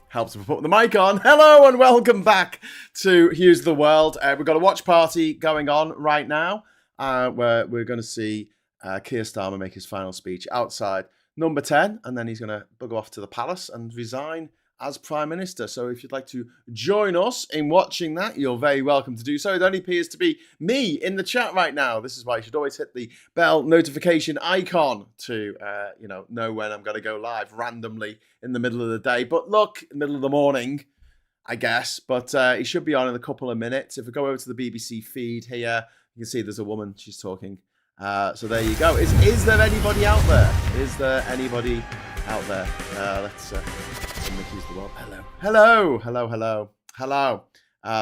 helps me put the mic on. Hello and welcome back to Hughes the World. We've got a watch party going on right now where we're going to see Keir Starmer make his final speech outside number 10, and then he's going to bugger off to the palace and resign as Prime Minister. So if you'd like to join us in watching that, you're very welcome to do so. It only appears to be me in the chat right now. This is why you should always hit the bell notification icon to know when I'm going to go live randomly in the middle of the day. But look, middle of the morning, I guess. But he should be on in a couple of minutes. If we go over to the BBC feed here, you can see there's a woman. She's talking. So there you go. Is there anybody out there? Is there anybody out there? Let's use the world. Hello.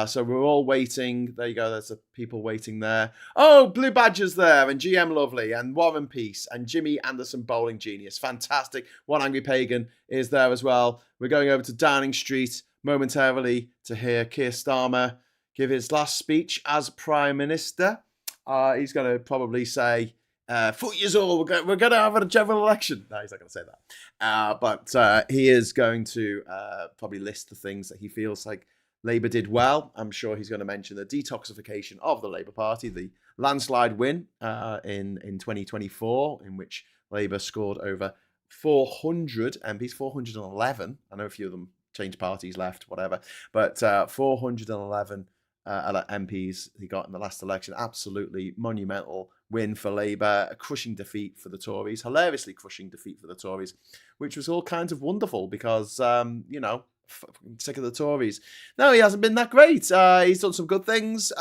So we're all waiting. There you go. There's people waiting there. Oh, Blue Badger's there, and GM Lovely, and Warren Peace, and Jimmy Anderson Bowling Genius. Fantastic. One Angry Pagan is there as well. We're going over to Downing Street momentarily to hear Keir Starmer give his last speech as Prime Minister. He's going to probably say, 4 years old, we're going to have a general election. No, he's not going to say that. But he is going to probably list the things that he feels like Labour did well. I'm sure he's going to mention the detoxification of the Labour Party, the landslide win in 2024, in which Labour scored over 400 MPs, 411. I know a few of them changed parties, left, whatever. But 411 MPs he got in the last election. Absolutely monumental win for Labour, a crushing defeat for the Tories, hilariously crushing defeat for the Tories, which was all kinds of wonderful because, sick of the Tories. No, he hasn't been that great. He's done some good things.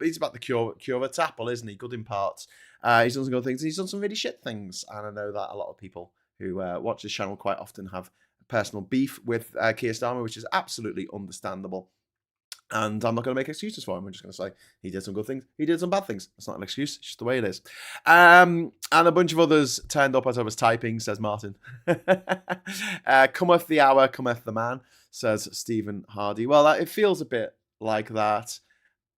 He's about the cure of tapple, isn't he? Good in parts. He's done some good things. He's done some really shit things. And I know that a lot of people who watch this channel quite often have personal beef with Keir Starmer, which is absolutely understandable. And I'm not going to make excuses for him. I'm just going to say he did some good things. He did some bad things. It's not an excuse. It's just the way it is. And a bunch of others turned up as I was typing, says Martin. Cometh the hour, cometh the man, says Stephen Hardy. Well, it feels a bit like that.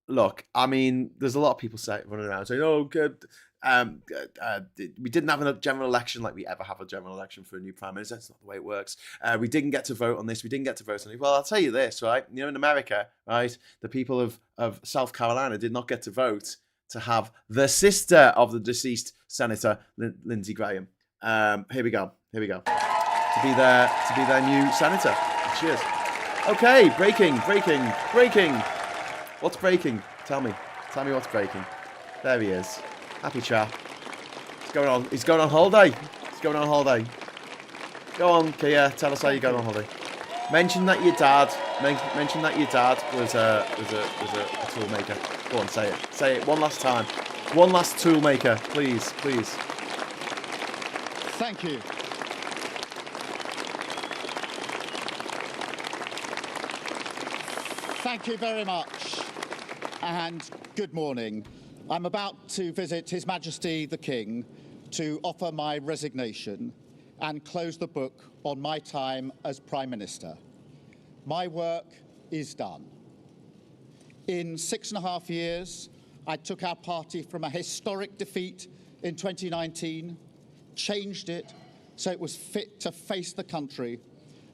Look, I mean, there's a lot of people running around saying, oh, good. We didn't have a general election like we ever have a general election for a new prime minister. That's not the way it works. We didn't get to vote on this. We didn't get to vote on it. Well, I'll tell you this, right? You know, in America, right, the people of South Carolina did not get to vote to have the sister of the deceased Senator Lindsey Graham. Here we go. To be their new senator. Cheers. Okay, breaking. What's breaking? Tell me what's breaking. There he is. Happy chap. He's going on holiday. Go on, Keir. Tell us how you're going on holiday. Mention that your dad was a toolmaker. Go on, say it. Say it one last time. One last toolmaker, please. Thank you. Thank you very much, and good morning. I'm about to visit His Majesty the King to offer my resignation and close the book on my time as Prime Minister. My work is done. In 6.5 years, I took our party from a historic defeat in 2019, changed it so it was fit to face the country,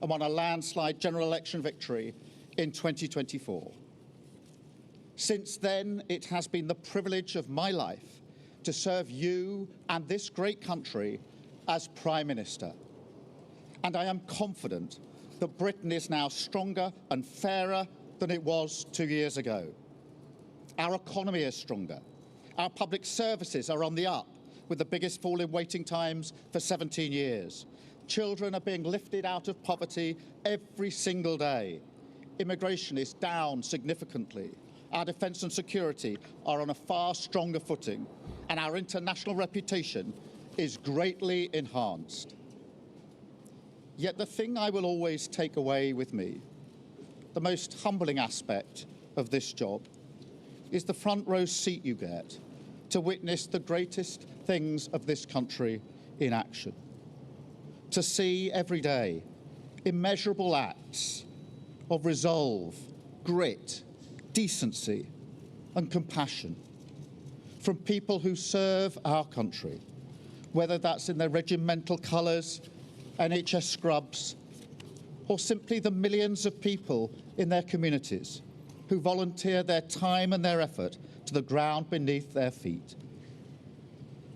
and won a landslide general election victory in 2024. Since then, it has been the privilege of my life to serve you and this great country as Prime Minister. And I am confident that Britain is now stronger and fairer than it was 2 years ago. Our economy is stronger. Our public services are on the up, with the biggest fall in waiting times for 17 years. Children are being lifted out of poverty every single day. Immigration is down significantly. Our defence and security are on a far stronger footing, and our international reputation is greatly enhanced. Yet the thing I will always take away with me, the most humbling aspect of this job, is the front row seat you get to witness the greatest things of this country in action. To see every day immeasurable acts of resolve, grit, decency and compassion from people who serve our country, whether that's in their regimental colours, NHS scrubs, or simply the millions of people in their communities who volunteer their time and their effort to the ground beneath their feet.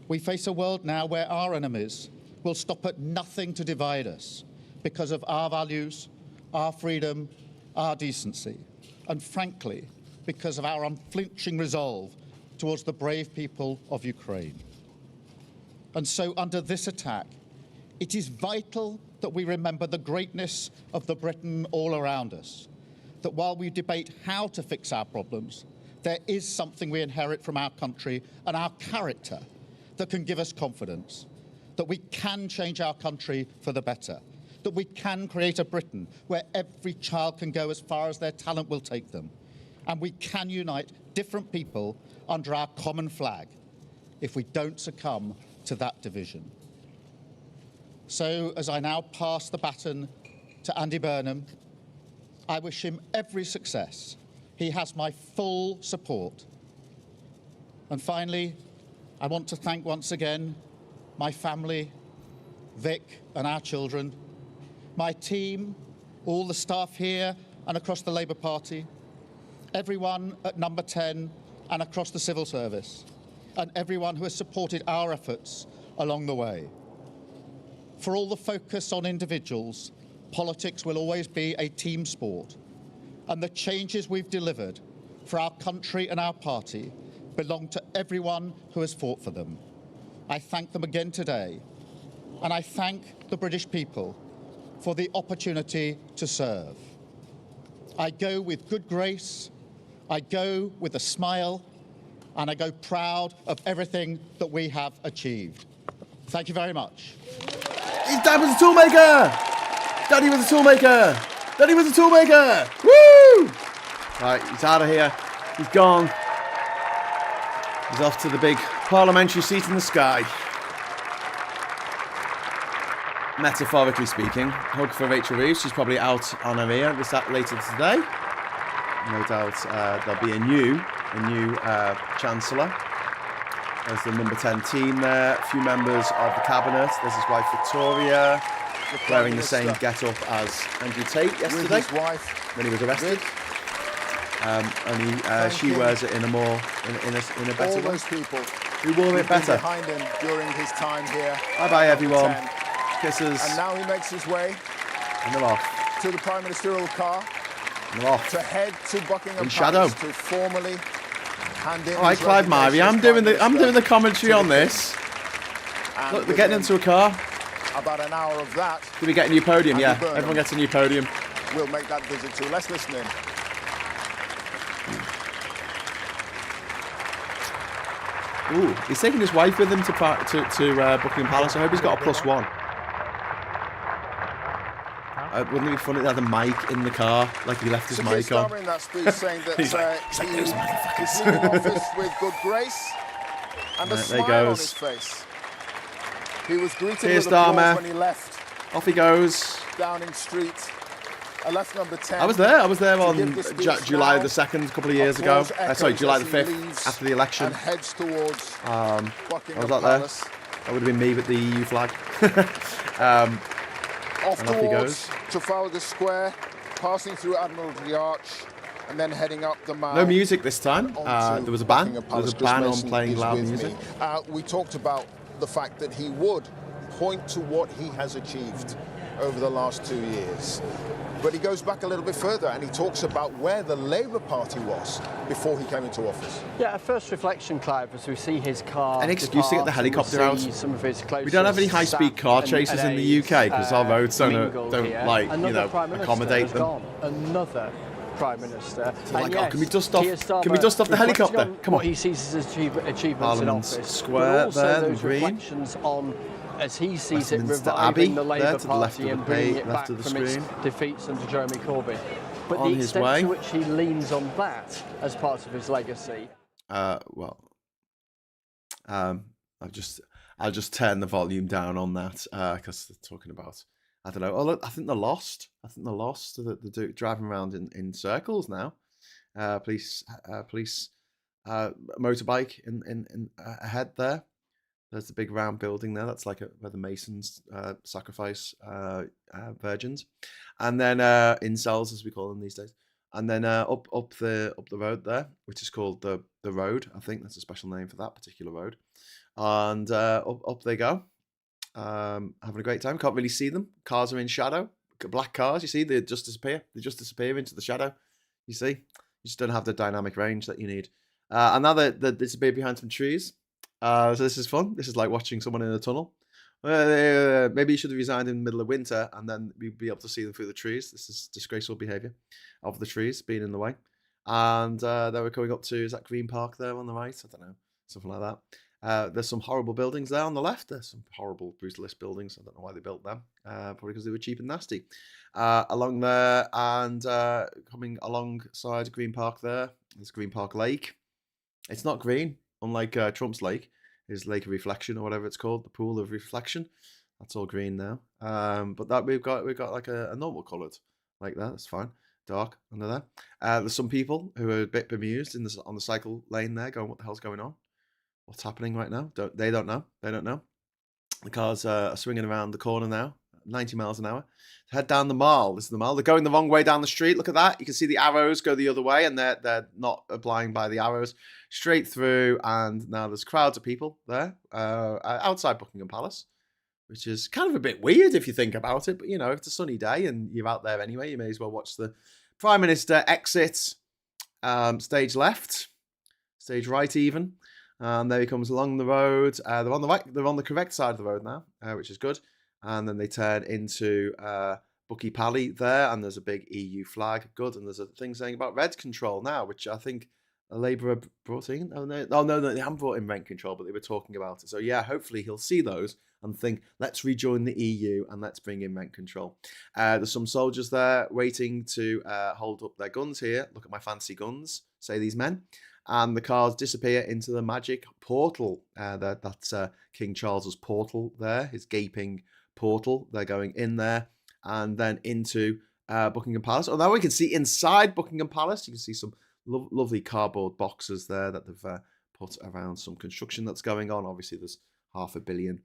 We face a world now where our enemies will stop at nothing to divide us because of our values, our freedom, our decency, and frankly, because of our unflinching resolve towards the brave people of Ukraine. And so under this attack, it is vital that we remember the greatness of the Britain all around us, that while we debate how to fix our problems, there is something we inherit from our country and our character that can give us confidence, that we can change our country for the better, that we can create a Britain where every child can go as far as their talent will take them, and we can unite different people under our common flag if we don't succumb to that division. So, as I now pass the baton to Andy Burnham, I wish him every success. He has my full support. And finally, I want to thank once again my family, Vic and our children, my team, all the staff here and across the Labour Party, everyone at Number 10 and across the civil service, and everyone who has supported our efforts along the way. For all the focus on individuals, politics will always be a team sport, and the changes we've delivered for our country and our party belong to everyone who has fought for them. I thank them again today, and I thank the British people for the opportunity to serve. I go with good grace, I go with a smile, and I go proud of everything that we have achieved. Thank you very much. His dad was a toolmaker! Daddy was a toolmaker! Daddy was a toolmaker! Woo! Right, he's out of here. He's gone. He's off to the big parliamentary seat in the sky. Metaphorically speaking, hug for Rachel Reeves. She's probably out on her ear later today. No doubt there'll be a new Chancellor. There's the number 10 team there. A few members of the cabinet. There's his wife Victoria, wearing the same get-up as Andrew Tate yesterday when he was arrested. Only she wears it in a better all one. those people who wore it better behind him during his time here. Bye everyone. Kisses. And now he makes his way And they're off. to the Prime Ministerial car And they're off. to head to Buckingham In Palace shadow. to formally hand in. All right, his Clive Murray. I'm doing the commentary on this. And Look, they're getting into a car. about an hour of that. Do we get a new podium? Andy Yeah, Burnham. everyone gets a new podium. We'll make that visit too. Let's listen in. Ooh, he's taking his wife with him to Buckingham Palace. I hope he's got a +1. Wouldn't it be funny to have a mic in the car, like he left his Keir mic on? Starmer in that speech saying that He's like, he "Those is motherfuckers." leaving office with good grace and a There he smile on goes. his face. He was greeted Keir with applause Starmer. when he left Off he goes. Downing Street. I left number 10. I was there on give the speech July now. the 2nd, a couple of years ago. Applause Sorry, echoes July as the he 5th, leaves after the election. and heads towards I Buckingham was out there. Palace. That would have been me with the EU flag. Off And off he towards goes. Trafalgar Square, passing through Admiralty Arch, and then heading up the Mall. No music this time. onto There was a ban. Buckingham There was a Palace. ban Chris on Mason playing is loud with music. me. We talked about the fact that he would point to what he has achieved over the last 2 years. But he goes back a little bit further and he talks about where the Labour Party was before he came into office. Yeah, a first reflection, Clive, as we see his car. An excuse to get the depart and helicopter we out. see some of his We don't have any closest high-speed car staff chases and in the UK because our roads mingle don't here. like, Another Prime Minister accommodate has them. gone. Another Prime Minister. Like, And oh, yes, can we dust off? Keir Starmer Can we dust off the reflecting helicopter? on Come on. what he sees as achievements Parliament in office. Square but also there, the those green. reflections on, as he sees it, Westminster Abbey reviving the there Labour to the left Party of and the bringing page, it left back of the from its screen. defeats under Jeremy Corbyn. But On the his extent way. to which he leans on that as part of his legacy. Well, I'll just turn the volume down on that because they're talking about, I don't know. Oh, look, I think they're lost. They're driving around in circles now. Police motorbike in ahead there. There's the big round building there. That's like where the Masons sacrifice virgins, and then incels, as we call them these days. And then up the road there, which is called the road. I think that's a special name for that particular road. And up they go, having a great time. Can't really see them. Cars are in shadow. Black cars, you see, they just disappear. They just disappear into the shadow. You see, you just don't have the dynamic range that you need. And now they disappear behind some trees. So this is fun. This is like watching someone in a tunnel. Maybe you should have resigned in the middle of winter, and then we'd be able to see them through the trees. This is disgraceful behaviour of the trees being in the way. And they were going up to, is that Green Park there on the right? I don't know, something like that. There's some horrible buildings there on the left. There's some horrible brutalist buildings. I don't know why they built them. Probably because they were cheap and nasty. Along there, and coming alongside Green Park there, there's Green Park Lake. It's not green, unlike Trump's lake. His lake of reflection, or whatever it's called, the pool of reflection. That's all green now. But that we've got like a normal coloured like that. That's fine. Dark under there. There's some people who are a bit bemused on the cycle lane there, going, "What the hell's going on? What's happening right now?" They don't know. They don't know. The cars are swinging around the corner now, 90 miles an hour. Head down the mall. This is the mall. They're going the wrong way down the street. Look at that. You can see the arrows go the other way, and they're not applying by the arrows. Straight through, and now there's crowds of people there outside Buckingham Palace, which is kind of a bit weird if you think about it. But, you know, if it's a sunny day and you're out there anyway, you may as well watch the Prime Minister exit stage left, stage right even. And there he comes along the road. They're on the right. They're on the correct side of the road now, which is good. And then they turn into Bucky Pally there, and there's a big EU flag. Good. And there's a thing saying about rent control now, which I think Labour have brought in. Oh no, they haven't brought in rent control, but they were talking about it. So yeah, hopefully he'll see those and think, let's rejoin the EU and let's bring in rent control. There's some soldiers there waiting to hold up their guns here. Look at my fancy guns, say these men. And the cars disappear into the magic portal. That's King Charles's portal there, his gaping portal. They're going in there and then into Buckingham Palace. Oh, now we can see inside Buckingham Palace. You can see some lovely cardboard boxes there that they've put around some construction that's going on. Obviously, there's £500 million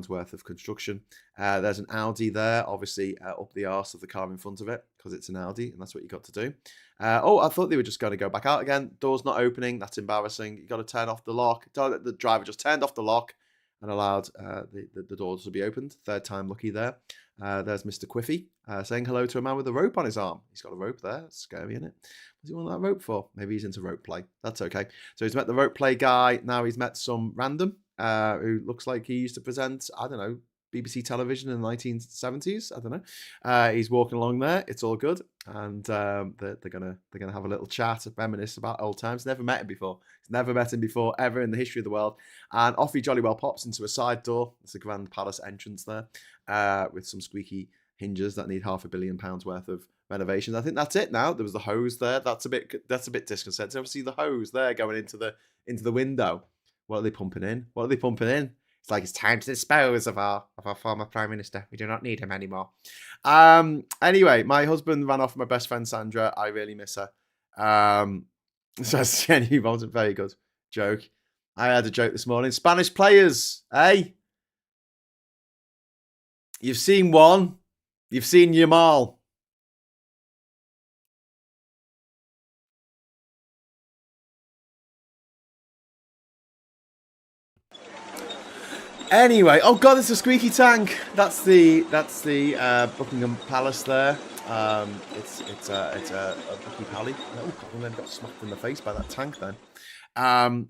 worth of construction. There's an Audi there, obviously up the arse of the car in front of it, because it's an Audi, and that's what you got to do. I thought they were just going to go back out again. Door's not opening. That's embarrassing. You got to turn off the lock. The driver just turned off the lock and allowed the doors to be opened. Third time lucky there. There's Mr. Quiffy saying hello to a man with a rope on his arm. He's got a rope there. That's scary, isn't it? What does he want that rope for? Maybe he's into rope play. That's okay. So he's met the rope play guy. Now he's met some random who looks like he used to present, I don't know, BBC television in the 1970s. I don't know. He's walking along there. It's all good, and they're gonna have a little chat, reminisce about old times. Never met him before. He's never met him before ever in the history of the world. And off he jolly well pops into a side door. It's a grand palace entrance there, with some squeaky hinges that need £500 million worth of renovations. I think that's it now. There was the hose there. That's a bit disconcerting. Obviously the hose there going into the window. What are they pumping in? What are they pumping in? It's like, it's time to dispose of our former Prime Minister. We do not need him anymore. Anyway, my husband ran off with my best friend Sandra. I really miss her. So that's genuinely wasn't very good joke. I had a joke this morning. Spanish players, eh? You've seen one. You've seen Yamal. Anyway, oh god, it's a squeaky tank. That's the Buckingham Palace there. It's a Bucky Pally. Oh god, and then got smacked in the face by that tank then.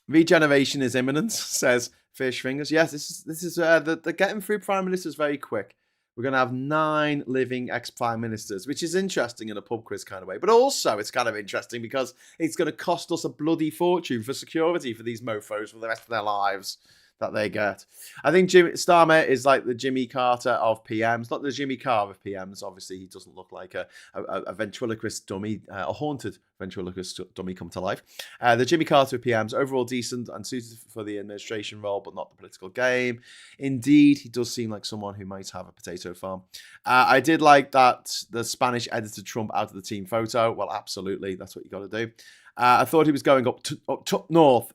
Regeneration is imminent, says Fish Fingers. Yes, this is they're getting through prime ministers very quick. We're going to have 9 living ex-prime ministers, which is interesting in a pub quiz kind of way. But also, it's kind of interesting because it's going to cost us a bloody fortune for security for these mofos for the rest of their lives that they get. I think Starmer is like the Jimmy Carter of PMs, not the Jimmy Carr of PMs. Obviously, he doesn't look like a ventriloquist dummy, a haunted ventriloquist dummy come to life. The Jimmy Carter of PMs, overall decent and suited for the administration role, but not the political game. Indeed, he does seem like someone who might have a potato farm. I did like that the Spanish edited Trump out of the team photo. Well, absolutely, that's what you got to do. I thought he was going up north.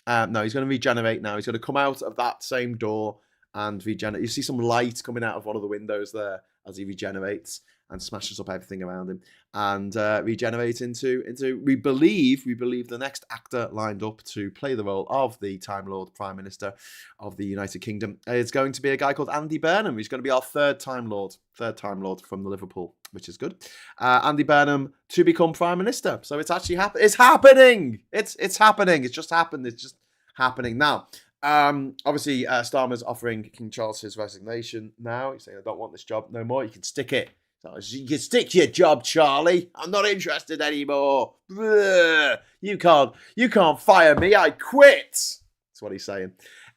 No, he's going to regenerate now. He's going to come out of that same door and regenerate. You see some light coming out of one of the windows there as he regenerates and smashes up everything around him, and regenerate into we believe the next actor lined up to play the role of the Time Lord Prime Minister of the United Kingdom. It's going to be a guy called Andy Burnham. He's going to be our third Time Lord from the Liverpool, which is good. Andy Burnham to become Prime Minister. So it's actually happening. It's happening. It's happening. It's just happened. It's just happening now. Obviously, Starmer's offering King Charles his resignation now. He's saying, I don't want this job no more. You can stick it. So you can stick your job, Charlie. I'm not interested anymore. You can't fire me. I quit. That's what he's saying.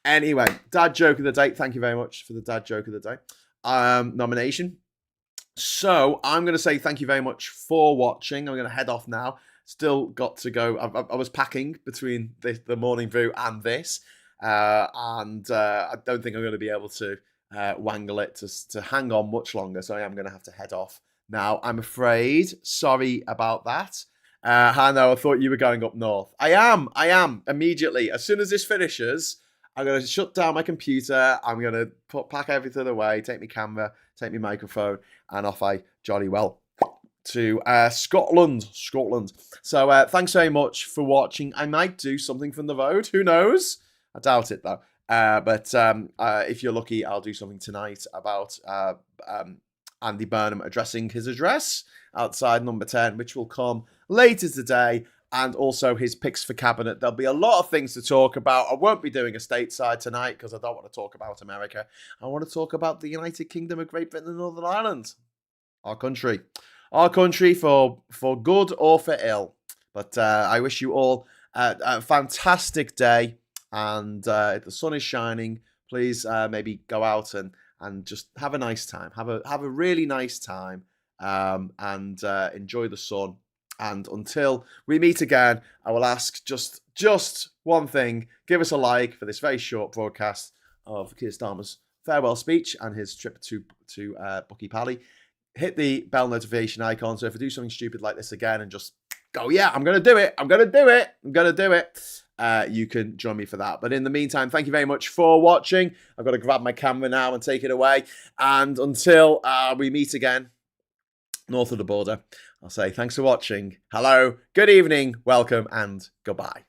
Anyway, dad joke of the day. Thank you very much for the dad joke of the day nomination. So I'm going to say thank you very much for watching. I'm going to head off now. Still got to go. I was packing between the morning brew and this. And I don't think I'm going to be able to wangle it to hang on much longer. So I am going to have to head off now, I'm afraid. Sorry about that. Hanno, I thought you were going up north. I am. Immediately. As soon as this finishes, I'm going to shut down my computer. I'm going to pack everything away, take my camera, take my microphone, and off I jolly well to Scotland. So thanks very much for watching. I might do something from the road. Who knows? I doubt it, though. But if you're lucky, I'll do something tonight about Andy Burnham addressing his address outside number 10, which will come later today, and also his picks for cabinet. There'll be a lot of things to talk about. I won't be doing a stateside tonight because I don't want to talk about America. I want to talk about the United Kingdom of Great Britain and Northern Ireland. Our country for good or for ill. But I wish you all a fantastic day. And if the sun is shining, please maybe go out and just have a nice time. Have a really nice time and enjoy the sun. And until we meet again, I will ask just one thing. Give us a like for this very short broadcast of Keir Starmer's farewell speech and his trip to Bucky Pally. Hit the bell notification icon. So if I do something stupid like this again and just go, yeah, I'm going to do it. You can join me for that. But in the meantime, thank you very much for watching. I've got to grab my camera now and take it away. And until we meet again, north of the border, I'll say thanks for watching. Hello, good evening, welcome, and goodbye.